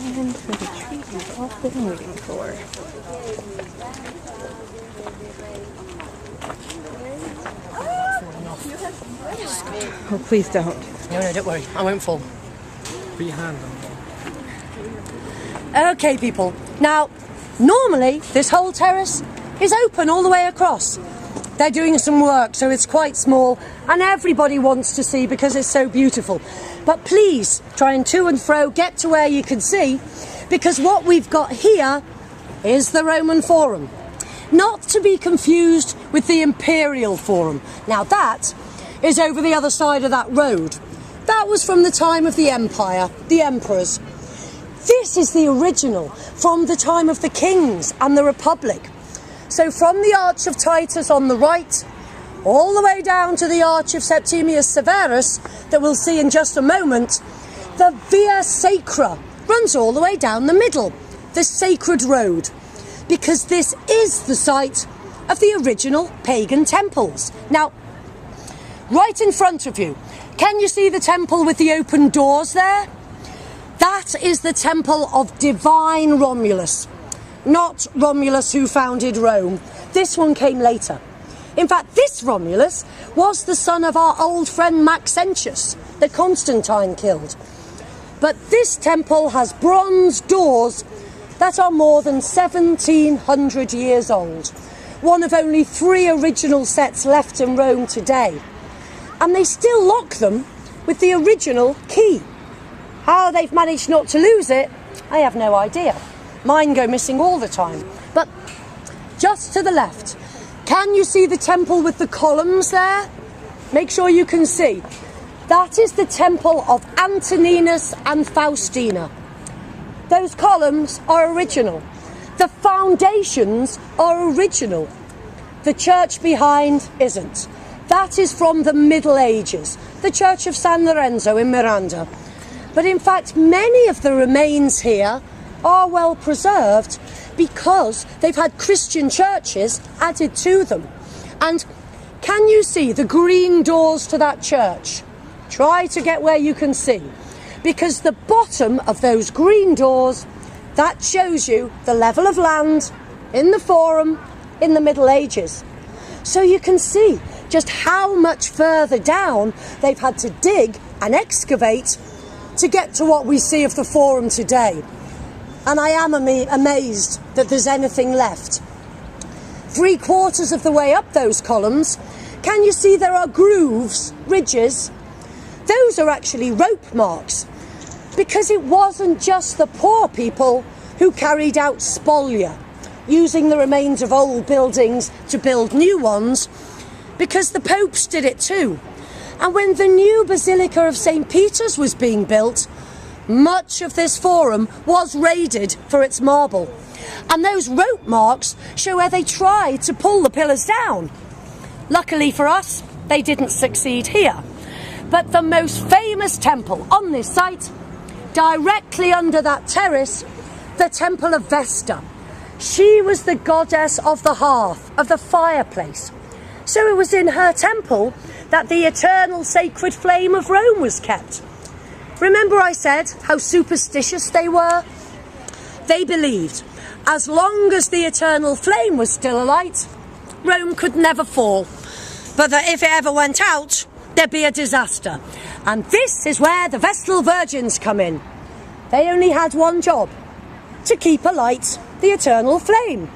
And for the treat you've all been waiting for. Oh, please don't. No, don't worry. I won't fall. Put your hand on. Okay, people. Now, normally this whole terrace is open all the way across. They're doing some work, so it's quite small, and everybody wants to see because it's so beautiful. But please, try and to and fro, get to where you can see, because what we've got here is the Roman Forum. Not to be confused with the Imperial Forum. Now that is over the other side of that road. That was from the time of the Empire, the emperors. This is the original from the time of the kings and the Republic. So from the Arch of Titus on the right, all the way down to the Arch of Septimius Severus, that we'll see in just a moment, the Via Sacra runs all the way down the middle, the Sacred Road, because this is the site of the original pagan temples. Now, right in front of you, can you see the temple with the open doors there? That is the temple of Divine Romulus, not Romulus who founded Rome. This one came later. In fact, this Romulus was the son of our old friend Maxentius, that Constantine killed. But this temple has bronze doors that are more than 1700 years old. One of only 3 original sets left in Rome today. And they still lock them with the original key. How they've managed not to lose it, I have no idea. Mine go missing all the time. But just to the left, can you see the temple with the columns there? Make sure you can see. That is the temple of Antoninus and Faustina. Those columns are original. The foundations are original. The church behind isn't. That is from the Middle Ages, the Church of San Lorenzo in Miranda. But in fact, many of the remains here are well preserved because they've had Christian churches added to them. And can you see the green doors to that church? Try to get where you can see, because the bottom of those green doors, that shows you the level of land in the Forum in the Middle Ages. So you can see just how much further down they've had to dig and excavate to get to what we see of the Forum today. And I am amazed that there's anything left. 3/4 of the way up those columns, can you see there are grooves, ridges? Those are actually rope marks, because it wasn't just the poor people who carried out spolia, using the remains of old buildings to build new ones, because the popes did it too. And when the new Basilica of St. Peter's was being built, much of this Forum was raided for its marble. And those rope marks show where they tried to pull the pillars down. Luckily for us, they didn't succeed here. But the most famous temple on this site, directly under that terrace, the Temple of Vesta. She was the goddess of the hearth, of the fireplace. So it was in her temple that the eternal sacred flame of Rome was kept. Remember I said how superstitious they were? They believed as long as the eternal flame was still alight, Rome could never fall. But that if it ever went out, there'd be a disaster. And this is where the Vestal Virgins come in. They only had one job: to keep alight the eternal flame.